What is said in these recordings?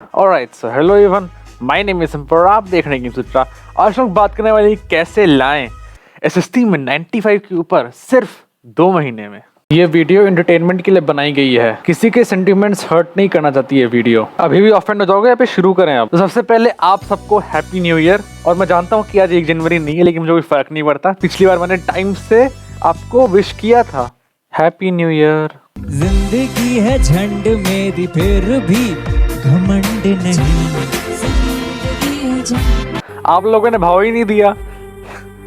Alright so hello everyone, my name is सिंपर। आप देख रहे हैं सूत्रा। आज हम बात करने वाले कैसे लाएं एसएसटी में 95 के ऊपर सिर्फ 2 महीने में। ये वीडियो एंटरटेनमेंट के लिए बनाई गई है, किसी के सेंटिमेंट्स हर्ट नहीं करना चाहती है वीडियो। अभी भी ऑफेंड हो जाओगे या फिर शुरू करें आप। तो सबसे पहले आप सबको हैप्पी न्यू ईयर। और मैं जानता हूँ कि आज 1 जनवरी नहीं है, लेकिन मुझे कोई फर्क नहीं पड़ता। पिछली बार मैंने टाइम से आपको विश किया था, हैप्पी न्यू ईयर। जिंदगी है झंड मेरी फिर भी घमंड नहीं। आप लोगों ने भाव ही नहीं दिया,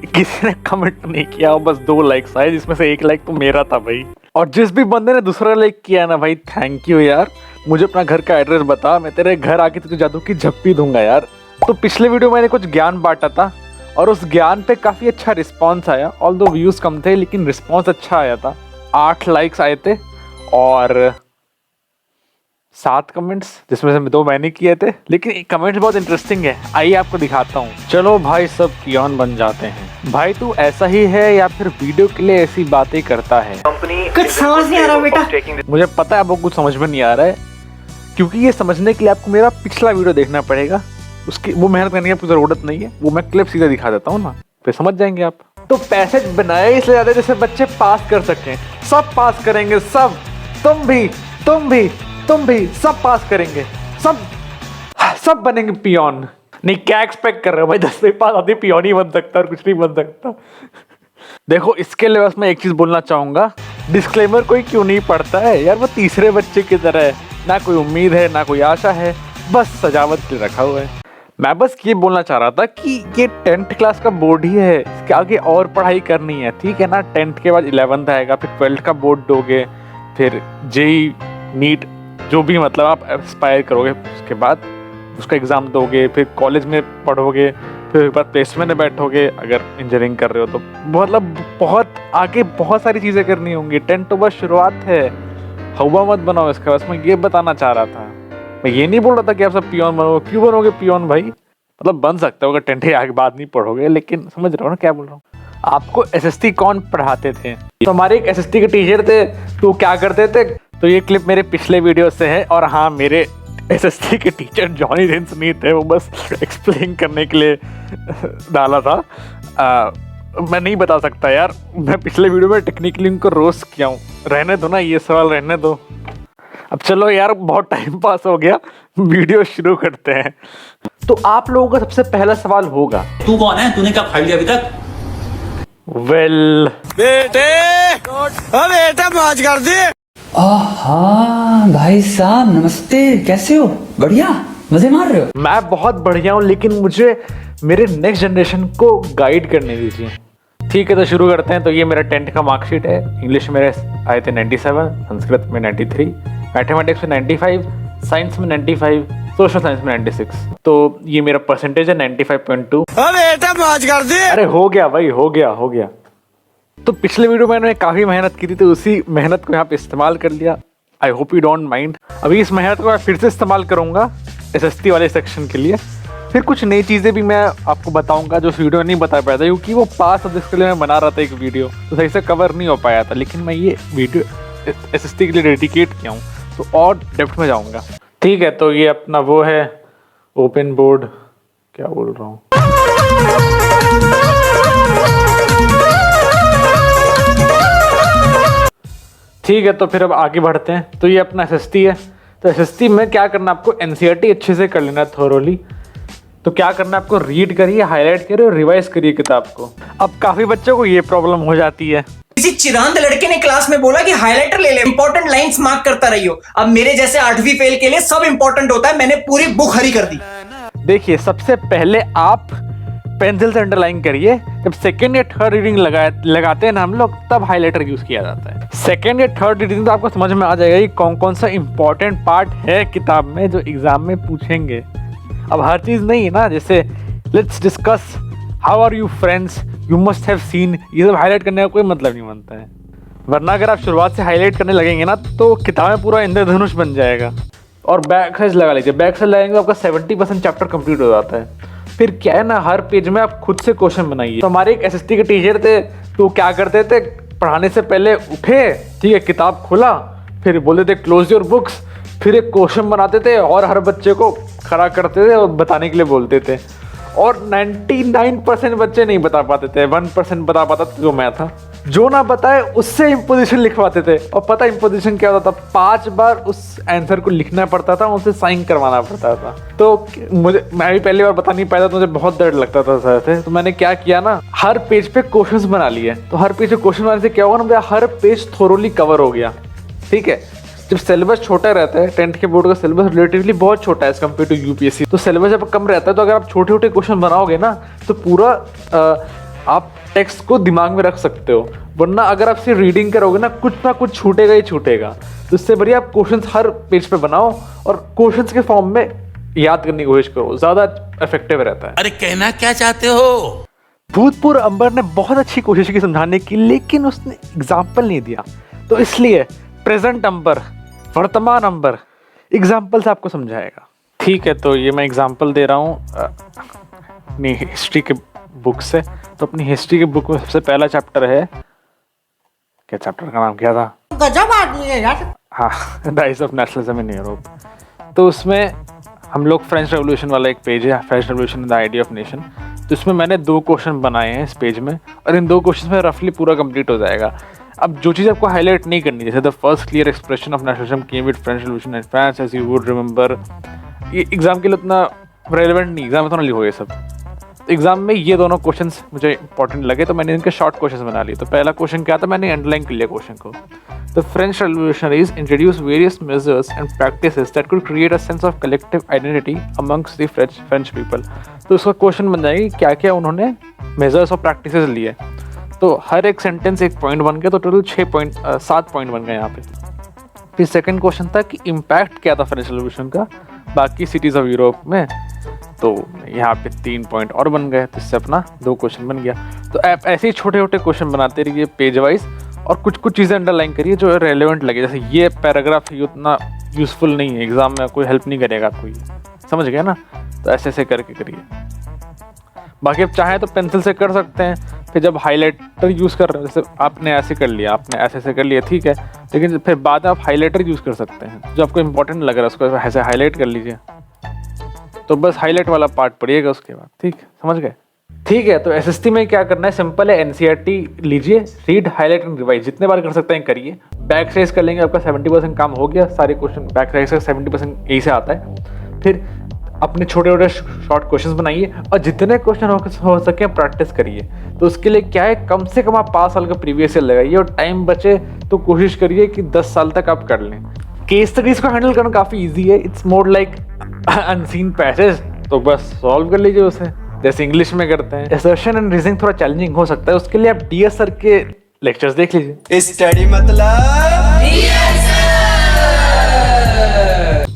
किसी ने कमेंट नहीं किया, बस 2 लाइक्स आए, जिसमें से 1 लाइक तो मेरा था भाई। और जिस भी बंदे ने दूसरा लाइक किया ना भाई, थैंक यू यार। मुझे अपना घर का एड्रेस बता, मैं तेरे घर आके तुझे जादू की झप्पी दूंगा यार। तो पिछले वीडियो में मैंने कुछ ज्ञान बांटा था और उस ज्ञान पे काफी अच्छा रिस्पॉन्स आया। ऑल्दो व्यूज कम थे लेकिन रिस्पॉन्स अच्छा आया था। 8 लाइक्स आए थे और 7 कमेंट्स, जिसमें से 2 मैंने किए थे, लेकिन कमेंट्स बहुत इंटरेस्टिंग है। आइए आपको दिखाता हूँ। चलो भाई, सब पियोन बन जाते हैं। भाई तू ऐसा ही है या फिर वीडियो के लिए ऐसी बातें करता है? कुछ समझ नहीं आ रहा बेटा। मुझे पता है आपको कुछ समझ में नहीं आ रहा है, क्योंकि ये समझने के लिए आपको मेरा पिछला वीडियो देखना पड़ेगा। उसकी वो मेहनत करने की आपको जरूरत नहीं है, वो मैं क्लिप सीधा दिखा देता हूँ ना, फिर समझ जाएंगे आप। तो पैसेज बनाए इसलिए जाते जैसे बच्चे पास कर सकें। सब पास करेंगे, सब। तुम भी सब पास करेंगे, सब बनेंगे पियोन। नहीं, क्या एक्सपेक्ट कर रहे हो भाई? 10वीं पास आदमी पियोन ही बन सकता और कुछ नहीं बन सकता। देखो, इसके लिए बस मैं एक चीज बोलना चाहूंगा, डिस्क्लेमर कोई क्यों नहीं पढ़ता है यार? वो तीसरे बच्चे की तरह है, ना कोई उम्मीद है ना कोई आशा है, बस सजावट के लिए रखा हुआ है। मैं बस ये बोलना चाह रहा था कि ये 10th क्लास का बोर्ड ही है, इसके आगे और पढ़ाई करनी है, ठीक है ना? 10th के बाद 11th आएगा, फिर 12th का बोर्ड दोगे, फिर जेई नीट जो भी मतलब आप एस्पायर करोगे, उसके बाद उसका एग्ज़ाम दोगे, फिर कॉलेज में पढ़ोगे, फिर उसके बाद प्लेसमेंट में बैठोगे अगर इंजीनियरिंग कर रहे हो तो। मतलब बहुत आगे बहुत सारी चीज़ें करनी होंगी। 10th तो बस शुरुआत है, हवा मत बनाओ इसका। बस मैं ये बताना चाह रहा था। मैं ये नहीं बोल रहा था कि आप सब पियोन बनोगे। क्यों बनोगे पियोन भाई? मतलब बन सकते हो अगर 10th के आगे बाद नहीं पढ़ोगे, लेकिन समझ रहे हो ना क्या बोल रहा हूँ। आपको एसएसटी कौन पढ़ाते थे? तो हमारे एक एसएसटी के टीचर थे, तो क्या करते थे? तो ये क्लिप मेरे पिछले वीडियो से है। और हाँ, मेरे एसएसटी के टीचर जॉनी रिंस नहीं थे, वो बस एक्सप्लेन करने के लिए डाला था। मैं नहीं बता सकता यार, मैं पिछले वीडियो में टेक्निकली उनको रोस्ट किया हूँ। रहने दो ना, ये सवाल रहने दो। अब चलो यार, बहुत टाइम पास हो गया, वीडियो शुरू करते हैं। तो आप लोगों का सबसे पहला सवाल होगा, तू कौन है? तूने क्या खाई लिया अभी तक? वेल बेटा मौज कर दी। भाई साहब नमस्ते, कैसे हो? बढ़िया, मजे मार रहे हो? मैं बहुत बढ़िया हूँ, लेकिन मुझे मेरे नेक्स्ट जनरेशन को गाइड करने दीजिए। ठीक है, तो शुरू करते हैं। तो ये मेरा 10th का मार्कशीट है। इंग्लिश में मेरे आए थे 97, संस्कृत में 93, मैथमेटिक्स में 95, साइंस में 95, सोशल साइंस में 96। तो ये मेरा परसेंटेज है 95.2। बेटा मौज कर दी। अरे हो गया भाई, हो गया। तो पिछले वीडियो में मैंने काफ़ी मेहनत की थी, तो उसी मेहनत को यहाँ पे इस्तेमाल कर लिया। I hope you don't mind. अभी इस मेहनत को मैं फिर से इस्तेमाल करूँगा एसएसटी वाले सेक्शन के लिए। फिर कुछ नई चीज़ें भी मैं आपको बताऊँगा जो उस वीडियो में नहीं बता पाया था, क्योंकि वो पास सब्जेक्ट के लिए मैं बना रहा था एक वीडियो, तो सही से कवर नहीं हो पाया था। लेकिन मैं ये वीडियो एसएसटी के लिए डेडिकेट किया हूँ, तो और डेप्थ में जाऊँगा। ठीक है, तो ये अपना वो है ओपन बोर्ड, क्या बोल रहा हूँ। ठीक है, तो फिर अब आगे बढ़ते हैं। तो ये अपना एसएसटी है। तो एसएसटी में क्या करना है आपको? एनसीईआरटी अच्छे से कर लेना थोरोली। तो क्या करना है आपको? रीड करिए, हाईलाइट करिए और रिवाइज करिए किताब को। अब काफी बच्चों को ये प्रॉब्लम हो जाती है। किसी चिरांद लड़के ने क्लास में बोला कि हाइलाइटर ले ले, इंपॉर्टेंट लाइंस मार्क करता रहियो। अब मेरे जैसे 8वीं फेल के लिए सब इंपॉर्टेंट होता है। मैंने पूरी बुक हरी कर दी। देखिए, सबसे पहले आप पेंसिल से अंडरलाइन करिए। जब सेकेंड या थर्ड रीडिंग लगाते हैं ना हम लोग, तब हाइलाइटर यूज किया जाता है। सेकेंड या थर्ड रीडिंग तो आपको समझ में आ जाएगा कि कौन कौन सा इंपॉर्टेंट पार्ट है किताब में जो एग्जाम में पूछेंगे। अब हर चीज़ नहीं है ना, जैसे let's discuss how are you friends, you must have seen, ये सब हाईलाइट करने का कोई मतलब नहीं बनता है। वरना अगर आप शुरुआत से हाईलाइट करने लगेंगे ना, तो किताब में पूरा इंद्रधनुष बन जाएगा। और बैक साइज लगा लीजिए, बैक साइज लगाएंगे तो आपका 70% चैप्टर कंप्लीट हो जाता है। फिर क्या है ना, हर पेज में आप खुद से क्वेश्चन बनाइए। तो हमारे एक एसएसटी के टीचर थे, तो क्या करते थे, पढ़ाने से पहले उठे, ठीक है, किताब खोला, फिर बोले थे क्लोज योर बुक्स, फिर एक क्वेश्चन बनाते थे और हर बच्चे को खड़ा करते थे और बताने के लिए बोलते थे, और 99% बच्चे नहीं बता पाते थे, 1% बता पाता था जो मैं था। जो ना बताए उससे इम्पोजिशन लिखवाते थे, और पता इम्पोजिशन क्या होता था, 5 बार उस आंसर को लिखना पड़ता था, उसे साइन करवाना पड़ता था। तो मैं भी पहली बार बता नहीं पाया था, तो मुझे बहुत डर लगता था सर से। तो मैंने क्या किया ना, हर पेज पे क्वेश्चंस बना लिए। तो हर पेज पे क्वेश्चन बनाने से क्या होगा ना, मेरा हर पेज थोरोली कवर हो गया। ठीक है, जब सिलेबस छोटा रहता है, 10th के बोर्ड का सिलेबस रिलेटिवली बहुत छोटा है एज कम्पेयर टू यूपीएससी, तो सिलेबस जब कम रहता है, तो अगर आप छोटे छोटे क्वेश्चन बनाओगे ना, तो पूरा आप टेक्स्ट को दिमाग में रख सकते हो। वरना अगर आप सिर्फ रीडिंग करोगे ना कुछ छूटेगा ही छूटेगा। तो इससे बढ़िया आप क्वेश्चंस हर पेज पे बनाओ और क्वेश्चंस के फॉर्म में याद करने की कोशिश करो, ज्यादा इफेक्टिव रहता है। अरे कहना क्या चाहते हो? भूतपूर्व अंबर ने बहुत अच्छी कोशिश की समझाने की, लेकिन उसने एग्जाम्पल नहीं दिया। तो इसलिए प्रेजेंट अंबर, वर्तमान अंबर एग्जाम्पल से आपको समझाएगा। ठीक है, तो ये मैं एग्जाम्पल दे रहा हूँ अपनी हिस्ट्री के बुक से। तो अपनी हिस्ट्री के बुक में सबसे पहला चैप्टर है, क्या चैप्टर का नाम क्या था? गजब आदमी है यार। हाँ, rise of nationalism in Europe. तो उसमें हम लोग फ्रेंच रेवोल्यूशन वाला एक पेज है, French revolution the idea of nation. तो इसमें मैंने 2 क्वेश्चन बनाए हैं इस पेज में, और इन 2 क्वेश्चन में रफली पूरा कंप्लीट हो जाएगा। अब जो चीज़ आपको हाईलाइट नहीं करनी, जैसे the first clear expression of nationalism came with French revolution in France as you would remember, ये एग्जाम के लिए उतना रेलेवेंट नहीं, एग्जाम में तो ना लिखो ये सब। एग्जाम में ये दोनों क्वेश्चंस मुझे इंपॉर्टेंट लगे, तो मैंने इनके शॉर्ट क्वेश्चंस बना लिए। तो पहला क्वेश्चन क्या था, मैंने अंडरलाइन कर लिया क्वेश्चन को। The French revolutionaries introduce various measures and practices that could create a sense of collective identity amongst the French people. तो उसका क्वेश्चन बन जाएगी क्या क्या उन्होंने मेजर्स और प्रैक्टिसेस लिए। तो हर एक सेंटेंस एक पॉइंट बन गया, तो टोटल 7 पॉइंट बन गए यहाँ पे। फिर सेकंड क्वेश्चन था कि इम्पैक्ट क्या था फ्रेंच रेवोल्यूशन का बाकी सिटीज़ ऑफ यूरोप में। तो यहाँ पे 3 पॉइंट और बन गए, तो इससे अपना 2 क्वेश्चन बन गया। तो आप ऐसे ही छोटे छोटे क्वेश्चन बनाते रहिए पेज वाइज, और कुछ चीज़ें अंडरलाइन करिए जो रेलेवेंट लगे। जैसे ये पैराग्राफ ये उतना यूजफुल नहीं है, एग्जाम में कोई हेल्प नहीं करेगा आपको, ये समझ गया ना। तो ऐसे ऐसे करके करिए। बाकी आप चाहें तो पेंसिल से कर सकते हैं। फिर जब हाइलाइटर यूज़ कर रहे हो, जैसे आपने ऐसे कर लिया, आपने ऐसे ऐसे कर लिया, ठीक है, लेकिन फिर बाद में आप हाइलाइटर यूज़ कर सकते हैं। जो आपको इंपॉर्टेंट लग रहा है उसको ऐसे हाईलाइट कर लीजिए। तो बस हाईलाइट वाला पार्ट पढ़िएगा उसके बाद, ठीक, समझ गए? ठीक है, तो एसएसटी में क्या करना है, सिंपल है, एनसीईआरटी लीजिए, रीड, हाईलाइट एंड रिवाइज, जितने बार कर सकते हैं करिए। बैक साइज कर लेंगे, आपका 70% काम हो गया। सारे क्वेश्चन बैक साइज का 70% यही से आता है। फिर अपने छोटे छोटे शॉर्ट क्वेश्चंस बनाइए, और जितने क्वेश्चन हो सके प्रैक्टिस करिए। तो उसके लिए क्या है, कम से कम आप 5 साल का प्रीवियस ईयर लगाइए, और टाइम बचे तो कोशिश करिए कि 10 साल तक आप कर लें। केस स्टडीज को हैंडल करना काफ़ी ईजी है, it's more like unseen passage, तो बस सॉल्व कर लीजिए उसे, जैसे इंग्लिश में करते हैं। असर्शन एंड रीजनिंग थोड़ा चैलेंजिंग हो सकता है, उसके लिए आप डीएस सर के लेक्चर्स देख लीजिए। स्टडी मतलब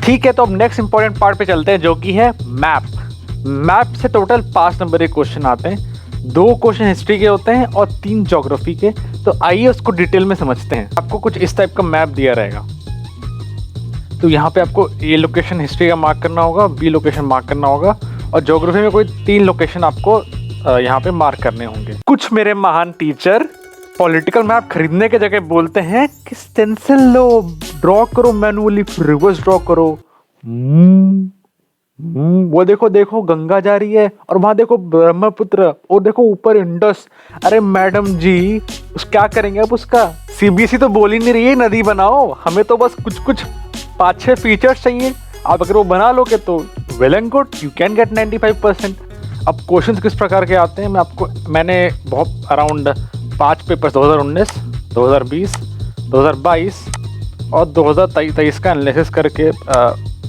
ठीक है, तो अब नेक्स्ट इंपॉर्टेंट पार्ट पे चलते हैं, जो कि है मैप। मैप से टोटल 5 नंबर के क्वेश्चन आते हैं। 2 क्वेश्चन हिस्ट्री के होते हैं और 3 ज्योग्राफी के। तो आइए उसको डिटेल में समझते हैं। आपको कुछ इस टाइप का मैप दिया रहेगा। तो यहाँ पे आपको ए लोकेशन हिस्ट्री का मार्क करना होगा, बी लोकेशन मार्क करना होगा, और ज्योग्राफी में कोई 3 लोकेशन आपको यहाँ पे मार्क करने होंगे। कुछ मेरे महान टीचर पॉलिटिकल मैप खरीदने के जगह बोलते हैं कि स्टेंसिल लो, ड्रॉ करो मैनुअली, रिवर्स ड्रॉ करो। वो देखो गंगा जा रही है, और वहां देखो ब्रह्मपुत्र, और देखो ऊपर इंडस। अरे मैडम जी, क्या करेंगे आप उसका? सीबीएसई तो बोल ही नहीं रही है नदी बनाओ, हमें तो बस कुछ 5-6 फीचर्स चाहिए। आप अगर वो बना लोगे तो well and good, you can get 95%। अब क्वेश्चंस किस प्रकार के आते हैं, मैंने बहुत अराउंड 5 पेपर्स 2019, 2020, 2022 और 2023 का एनालिसिस करके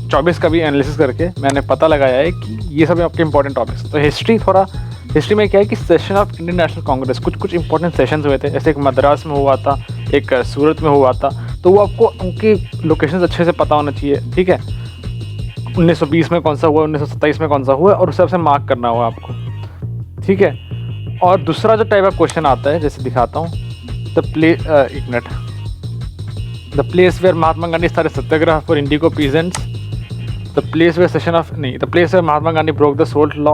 24 का भी एनालिसिस करके मैंने पता लगाया है कि ये सब आपके इंपॉर्टेंट टॉपिक्स। तो हिस्ट्री में क्या है कि session of Indian national Congress, कुछ इंपॉर्टेंट सेशंस हुए थे। जैसे एक मद्रास में हुआ था, एक सूरत में हुआ था। तो वो आपको उनकी लोकेशंस अच्छे से पता होना चाहिए, ठीक है। 1920 में कौन सा हुआ, 1927 में कौन सा हुआ, और उस हिसाब से मार्क करना होगा आपको, ठीक है। और दूसरा जो टाइप का क्वेश्चन आता है, जैसे दिखाता हूँ, the place where Mahatma Gandhi started satyagraha for indigo peasants, the place where Mahatma Gandhi broke the salt law,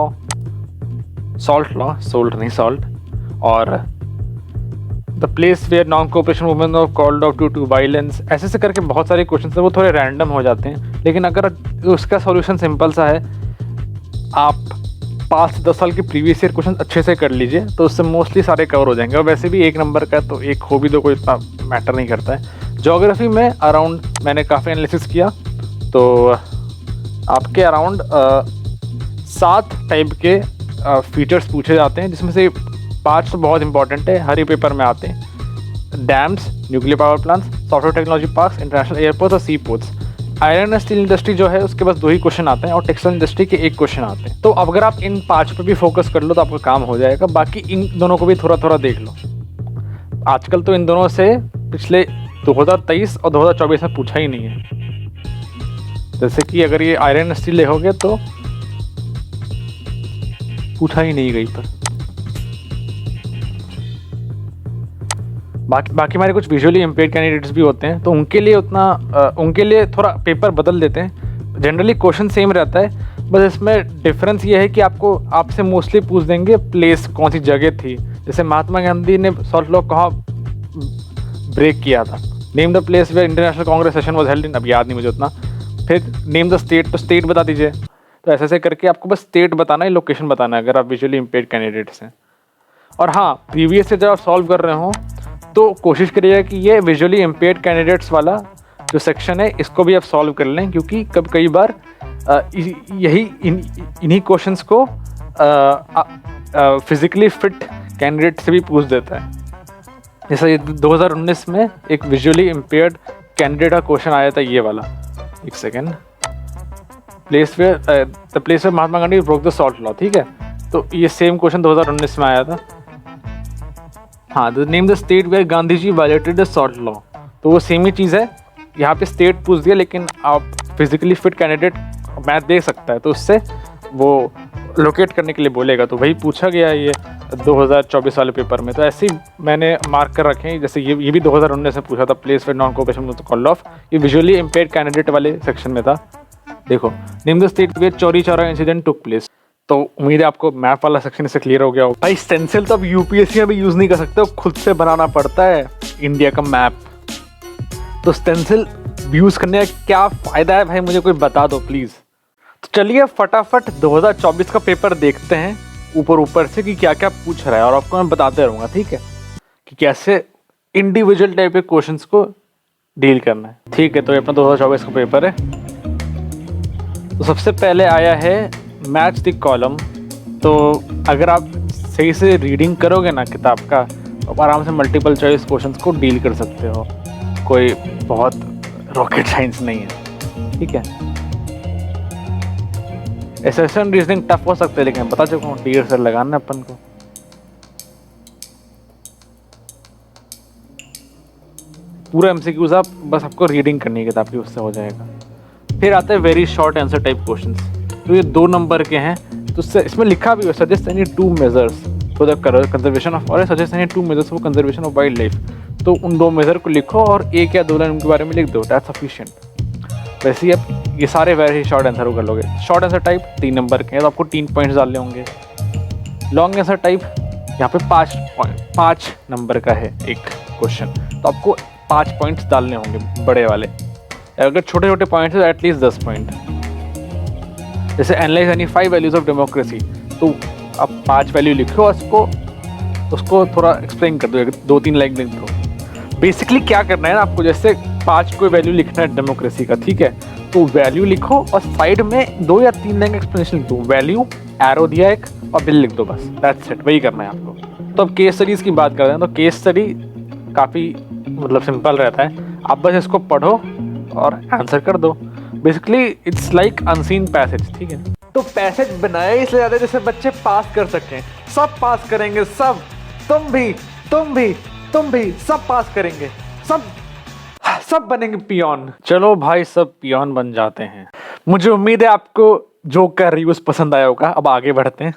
और the place where non cooperation women off called out to violence, ऐसे से करके बहुत सारे क्वेश्चन है वो थोड़े रैंडम हो जाते हैं, लेकिन अगर उसका सॉल्यूशन सिंपल सा है, आप 5 से 10 साल के प्रीवियस ईयर क्वेश्चन अच्छे से कर लीजिए तो उससे मोस्टली सारे कवर हो जाएंगे। और वैसे भी 1 नंबर का तो एक हो भी तो कोई इतना मैटर नहीं करता है। ज्योग्राफी में अराउंड मैंने काफ़ी एनालिसिस किया तो आपके अराउंड 7 टाइप के फीचर्स पूछे जाते हैं, जिसमें से 5 तो बहुत इंपॉर्टेंट है, हर ही पेपर में आते हैं। Dams, nuclear power plants, software technology parks, international airports और sea ports. Iron and steel industry जो है उसके बस 2 ही क्वेश्चन आते हैं और टेक्सटाइल इंडस्ट्री के 1 क्वेश्चन आते हैं। तो अब अगर आप इन 5 पे भी फोकस कर लो तो आपका काम हो जाएगा। बाकी इन दोनों को भी थोड़ा थोड़ा देख लो। आजकल तो इन दोनों से पिछले 2023 और 2024 में पूछा ही नहीं है। जैसे कि अगर ये आयरन एंड स्टील देखोगे तो पूछा ही नहीं कहीं पर। बाकी हमारे कुछ विजुअली इम्पेयर्ड कैंडिडेट्स भी होते हैं तो उनके लिए थोड़ा पेपर बदल देते हैं। जनरली क्वेश्चन सेम रहता है, बस इसमें डिफरेंस ये है कि आपसे मोस्टली पूछ देंगे प्लेस, कौन सी जगह थी। जैसे महात्मा गांधी ने सॉल्ट लॉ कहाँ ब्रेक किया था, name the place where international congress session was held in, अब याद नहीं मुझे उतना। फिर नेम द स्टेट, तो स्टेट बता दीजिए। तो ऐसे करके आपको बस स्टेट बताना है, लोकेशन बताना है अगर आप विजुअली इम्पेयर्ड कैंडिडेट्स हैं। और हाँ, प्रीवियस से जब आप सॉल्व कर रहे हो तो कोशिश करिएगा कि ये विजुअली इम्पेयर्ड कैंडिडेट्स वाला जो सेक्शन है इसको भी आप सॉल्व कर लें, क्योंकि कई बार इन्हीं क्वेश्चंस को फिजिकली फिट कैंडिडेट से भी पूछ देता है। जैसे 2019 में एक विजुअली इम्पेयर्ड कैंडिडेट का क्वेश्चन आया था, ये वाला, एक second, place where Mahatma Gandhi broke the salt law, ठीक है। तो ये सेम क्वेश्चन 2019 में आया था। हाँ, the name the state where Gandhi ji violated the salt law, तो वो सेम ही चीज़ है। यहाँ पे स्टेट पूछ दिया, लेकिन आप फिजिकली फिट कैंडिडेट मैथ दे सकता है तो उससे वो लोकेट करने के लिए बोलेगा, तो वही पूछा गया ये 2024 वाले पेपर में। तो ऐसे ही मैंने मार्क कर रखे हैं। जैसे ये भी 2019 में पूछा था, place where non cooperation called off, ये विजुअली इम्पेयर्ड कैंडिडेट वाले सेक्शन में था। देखो, name the state where Chauri Chaura incident took place, तो उम्मीद है आपको मैप वाला सेक्शन इससे क्लियर हो गया हो। भाई स्टेंसिल तो अब यूपीएससी में भी यूज नहीं कर सकते हो, खुद से बनाना पड़ता है इंडिया का मैप। तो स्टेंसिल यूज करने का क्या फायदा है भाई, मुझे कोई बता दो प्लीज। तो चलिए फटाफट 2024 का पेपर देखते हैं ऊपर से कि क्या क्या पूछ रहा है, और आपको मैं बताते रहूंगा, ठीक है, कि कैसे इंडिविजुअल टाइप के क्वेश्चंस को डील करना है, ठीक है। तो ये अपना 2024 का पेपर है। तो सबसे पहले आया है मैच द कॉलम। तो अगर आप सही से रीडिंग करोगे ना किताब का, तो आराम से मल्टीपल चॉइस क्वेश्चंस को डील कर सकते हो, कोई बहुत रॉकेट साइंस नहीं है, ठीक है। एसेशन रीजनिंग टफ हो सकते हैं, लेकिन बता चुका हूँ, टीयर से लगाना अपन को। पूरा एमसीक्यूज आप बस आपको रीडिंग करनी है किताब की, उससे हो जाएगा। फिर आते हैं very short answer type questions. तो ये 2 नंबर के हैं, तो इसमें लिखा भी है suggest any 2 measures for the conservation of, और suggest any 2 measures for conservation of wildlife. तो उन 2 मेजर को लिखो और 1 या 2 लाइन उनके बारे में लिख दो, दैट्स सफिशिएंट। वैसे ही आप ये सारे वेरी शॉर्ट आंसर कर लोगे। शॉर्ट आंसर टाइप 3 नंबर के हैं, तो आपको 3 पॉइंट्स डालने होंगे। लॉन्ग आंसर टाइप यहाँ पे 5 नंबर का है एक क्वेश्चन, तो आपको 5 पॉइंट्स डालने होंगे बड़े वाले। अगर छोटे छोटे पॉइंट्स है एटलीस्ट 10 पॉइंट। जैसे analyse any 5 values of democracy, तो आप 5 वैल्यू लिखो और उसको थोड़ा एक्सप्लेन कर दो, 2-3 लाइन लिख दो। बेसिकली क्या करना है ना आपको, जैसे 5 कोई वैल्यू लिखना है डेमोक्रेसी का, ठीक है, तो वैल्यू लिखो और साइड में 2 या 3 लाइन एक्सप्लेनेशन लिख दो, वैल्यू, एरो दिया एक और बिल लिख दो, बस दैट्स इट, वही करना है आपको। तो अब केस स्टडीज़ की बात करते हैं, तो केस स्टडी काफ़ी मतलब सिंपल रहता है, आप बस इसको पढ़ो और आंसर कर दो। Basically it's like unseen passage, ठीक है। तो पैसेज बनाया इसलिए जाता है जैसे बच्चे पास कर सकें, सब पास करेंगे, सब, तुम भी सब पास करेंगे, सब बनेंगे पियोन। चलो भाई, सब पियोन बन जाते हैं। मुझे उम्मीद है आपको जो कर रही हूँ पसंद आया होगा। अब आगे बढ़ते हैं,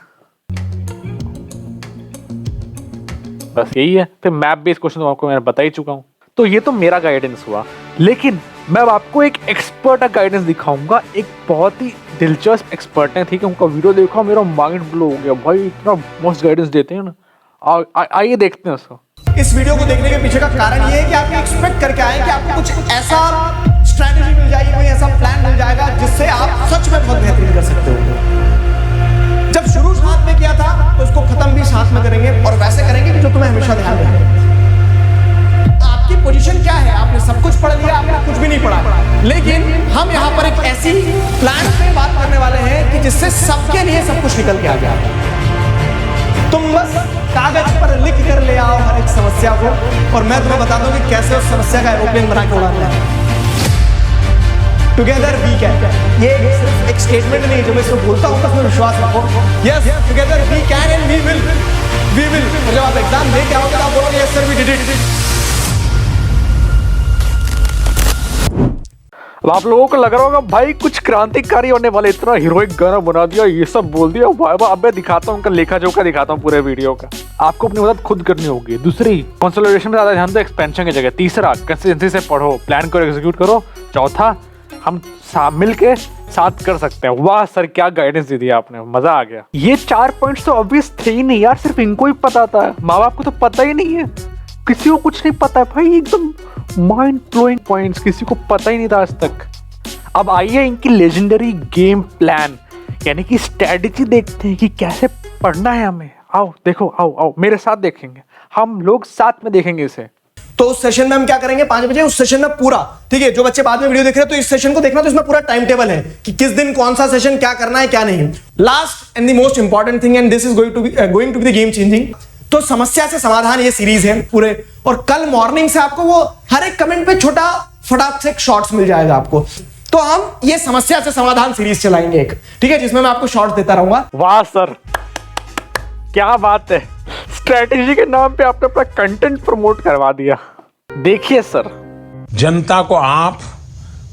बस यही है। फिर मैप बेस्ड क्वेश्चन तो आपको मैंने बता ही चुका हूँ। तो ये तो मेरा गाइडेंस हुआ, लेकिन मैं अब आपको एक एक्सपर्ट का गाइडेंस दिखाऊंगा। एक बहुत ही दिलचस्प एक्सपर्ट है, ठीक है, उनका वीडियो देखा, मेरा माइंड ब्लो हो गया भाई, इतना मस्त गाइडेंस देते हैं ना। आइए देखते हैं उसको। इस वीडियो को देखने के पीछे का कारण ये है कि आप एक्सपेक्ट करके आए कि आपको कुछ ऐसा स्ट्रैटेजी मिल जाएगी, कोई ऐसा प्लान मिल जाएगा जिससे आप सच में बहुत बेहतरीन कर सकते हो। जब शुरू साथ में किया था तो उसको खत्म भी साथ में करेंगे, और वैसे करेंगे कि जो तुम्हें हमेशा ध्यान रहे। आपकी पोजीशन क्या है? आपने सब कुछ पढ़ लिया, आपने कुछ भी नहीं पढ़ा, लेकिन हम यहाँ पर एक ऐसी प्लान पे बात करने वाले हैं कि जिससे सबके लिए सब कुछ निकल के आ जाए। तुम बस कागज पर लिख कर ले आओ हर एक समस्या को, और मैं तुम्हें बता दूं कि कैसे उस समस्या का एरोप्लेन बना के उड़ाना है। टुगेदर वी कैन, ये सिर्फ एक स्टेटमेंट नहीं, जो मैं इसको बोलता हूँ उसमें विश्वास रखो। Yes, together we can and we will. जब आप एग्जाम दे के आओगे तो आप बोलोगे yes sir we did it. अब आप लोगों को लग रहा होगा भाई कुछ क्रांतिकारी होने वाले, इतना हीरोइक गाना बना दिया, ये सब बोल दिया, वाह वाह। अब मैं दिखाता हूँ उनका लेखा जोखा दिखाता हूँ पूरे वीडियो का। आपको अपनी मदद खुद करनी होगी। दूसरी, कंसोलिडेशन में ज्यादा ध्यान दो, एक्सपेंशन की जगह। तीसरा, कंसिस्टेंसी से पढ़ो, प्लान करो, एग्जीक्यूट करो। चौथा, हम मिल के साथ कर सकते हैं। वाह सर, क्या गाइडेंस दे दिया आपने, मजा आ गया। ये 4 पॉइंट्स तो ऑब्वियस थे ही नहीं यार, सिर्फ इनको ही पता था। माँ बाप को तो पता ही नहीं है, किसी को कुछ नहीं पता है भाई। एकदम माइंड ब्लोइंग पॉइंट्स, किसी को पता ही नहीं था आज तक। अब आइए इनकी लेजेंडरी गेम प्लान यानी कि स्ट्रेटजी देखते हैं कि कैसे पढ़ना है हमें। आओ देखो, आओ मेरे साथ देखेंगे, हम लोग साथ में देखेंगे इसे। तो उस सेशन में हम क्या करेंगे 5 बजे, उस सेशन में पूरा, ठीक है, जो बच्चे बाद में वीडियो देख रहे हैं तो इस सेशन को देखना, तो इसमें पूरा टाइम टेबल है कि किस दिन कौन सा सेशन क्या करना है क्या नहीं। Last and the most important thing, and this is going to be the game changing, तो समस्या से समाधान ये सीरीज है पूरे। और कल मॉर्निंग से आपको वो हर एक कमेंट पे छोटा फटाक से शॉर्ट्स मिल जाएगा आपको। तो हम ये समस्या से समाधान सीरीज चलाएंगे एक, ठीक है, जिसमें मैं आपको शॉर्ट्स देता रहूंगा। वाह सर, क्या बात है, स्ट्रेटेजी के नाम पे आपने अपना कंटेंट प्रमोट करवा दिया। देखिए सर, जनता को आप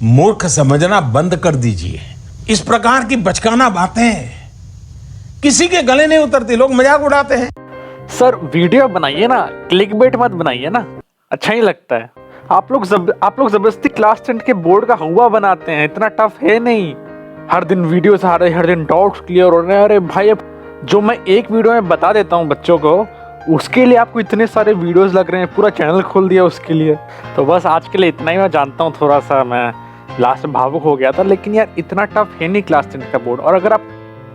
मूर्ख समझना बंद कर दीजिए। इस प्रकार की बचकाना बातें किसी के गले नहीं उतरती, लोग मजाक उड़ाते हैं। सर वीडियो बनाइए ना, क्लिकबेट मत बनाइए ना, अच्छा ही लगता है। आप लोग जबरदस्ती क्लास 10 के बोर्ड का हुआ बनाते हैं, इतना टफ है नहीं। हर दिन वीडियो आ रहे, हर दिन डाउट्स क्लियर हो रहे हैं। अरे भाई, अब जो मैं एक वीडियो में बता देता हूँ बच्चों को, उसके लिए आपको इतने सारे वीडियोस लग रहे हैं, पूरा चैनल खोल दिया उसके लिए। तो बस आज के लिए इतना ही। मैं जानता हूँ थोड़ा सा मैं लास्ट में भावुक हो गया था, लेकिन यार इतना टफ है नहीं क्लास 10 का बोर्ड। और अगर आप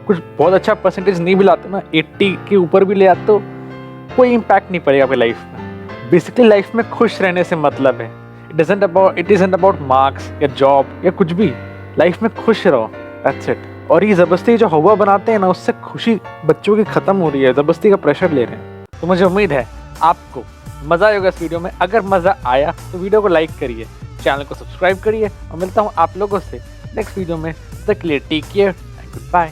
कुछ बहुत अच्छा परसेंटेज नहीं भी लाते ना, 80 के ऊपर भी ले आते, तो कोई इम्पैक्ट नहीं पड़ेगा आपकी लाइफ में। बेसिकली लाइफ में खुश रहने से मतलब है। इट इज़न्ट अबाउट मार्क्स या जॉब या कुछ भी। लाइफ में खुश रहो, दैट्स इट। और ये ज़बरदस्ती जो हुआ बनाते हैं ना, उससे खुशी बच्चों की ख़त्म हो रही है, ज़बरदस्ती का प्रेशर ले रहे हैं। तो मुझे उम्मीद है आपको मज़ा आएगा इस वीडियो में। अगर मज़ा आया तो वीडियो को लाइक करिए, चैनल को सब्सक्राइब करिए, और मिलता हूँ आप लोगों से नेक्स्ट वीडियो में। तब तक के लिए take care and good bye.